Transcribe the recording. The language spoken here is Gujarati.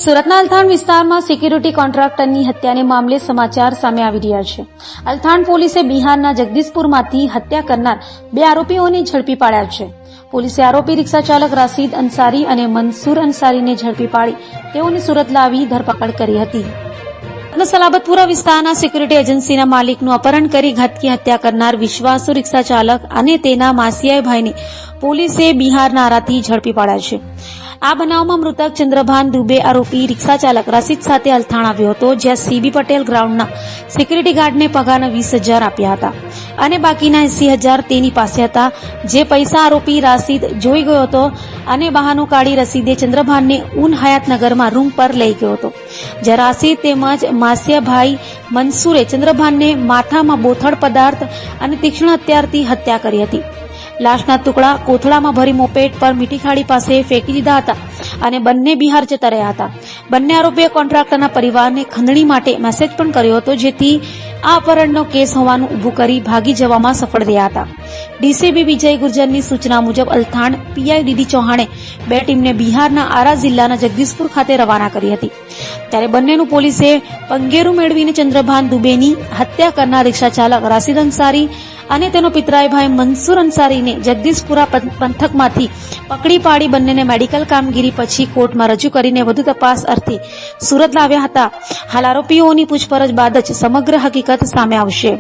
સુરતના અલથાણ વિસ્તારમાં સિક્યુરિટી કોન્ટ્રાક્ટરની હત્યાને મામલે સમાચાર સામે આવી રહ્યા છે। અલથાણ પોલીસે બિહારના જગદીશપુરમાંથી હત્યા કરનાર 2 આરોપીઓને ઝડપી પાડ્યા છે। પોલીસે આરોપી રિક્ષા ચાલક રાશિદ અંસારી અને મનસુર અંસારીને ઝડપી પાડી તેઓને સુરત લાવી ધરપકડ કરી હતી। સલાબતપુરા વિસ્તારના સિક્યુરિટી એજન્સીના માલિકનું અપહરણ કરી ઘાતકી હત્યા કરનાર વિશ્વાસુ રિક્ષા ચાલક અને તેના માસિયાઈ ભાઈને પોલીસે બિહારના આરાથી ઝડપી પાડ્યા છે। આ બનાવમાં મૃતક ચંદ્રભાન દુબે આરોપી રિક્ષા ચાલક રાશિદ સાથે અલથાણ આવ્યો હતો, જ્યાં સીબી પટેલ ગ્રાઉન્ડના સિક્યુરિટી ગાર્ડને પગારના 20,000 આપ્યા હતા અને બાકીના 80,000 તેની પાસે હતા, જે પૈસા આરોપી રાશિદ જોઈ ગયો હતો અને બહાનું કાઢી રસીદે ચંદ્રભાનને ઉન હયાતનગરમાં રૂમ પર લઈ ગયો હતો, જ્યાં રાશિદ તેમજ માસિયાભાઈ મનસુરે ચંદ્રભાનને માથામાં બોથડ પદાર્થ અને તીક્ષ્ણ હથિયારથી હત્યા કરી હતી। લાશના ટુકડા કોથળામાં ભરી મોપેડ પર મીઠી ખાડી પાસે ફેંકી દીધા હતા અને બંને બિહાર જતા રહ્યા હતા। બંને આરોપીએ કોન્ટ્રાક્ટરના પરિવારને ખંડણી માટે મેસેજ પણ કર્યો હતો, જેથી આ અપહરણનો કેસ હોવાનું ઊભું કરી ભાગી જવામાં સફળ રહ્યા હતા। ડીસીપી વિજય ગુર્જરની સૂચના મુજબ અલથાણ પીઆઈ ડીડી ચૌહાણે 2 ટીમને બિહારના આરા જિલ્લાના જગદીશપુર ખાતે રવાના કરી હતી, ત્યારે બંનેનું પોલીસે પંગેરું મેળવીને ચંદ્રભાન દુબેની હત્યા કરનાર રિક્ષા ચાલક રાશિદ અંસારી અને તેનો પિતરાઈ ભાઈ મનસુર અંસારીને જગદીશપુરા પંથકમાંથી પકડી પાડી બંનેને મેડિકલ કામગીરી પછી કોર્ટમાં રજૂ કરીને વધુ તપાસ અર્થે સુરત લાવ્યા હતા। હાલ આરોપીઓની પૂછપરછ બાદ જ સમગ્ર હકીકત સામે આવશે।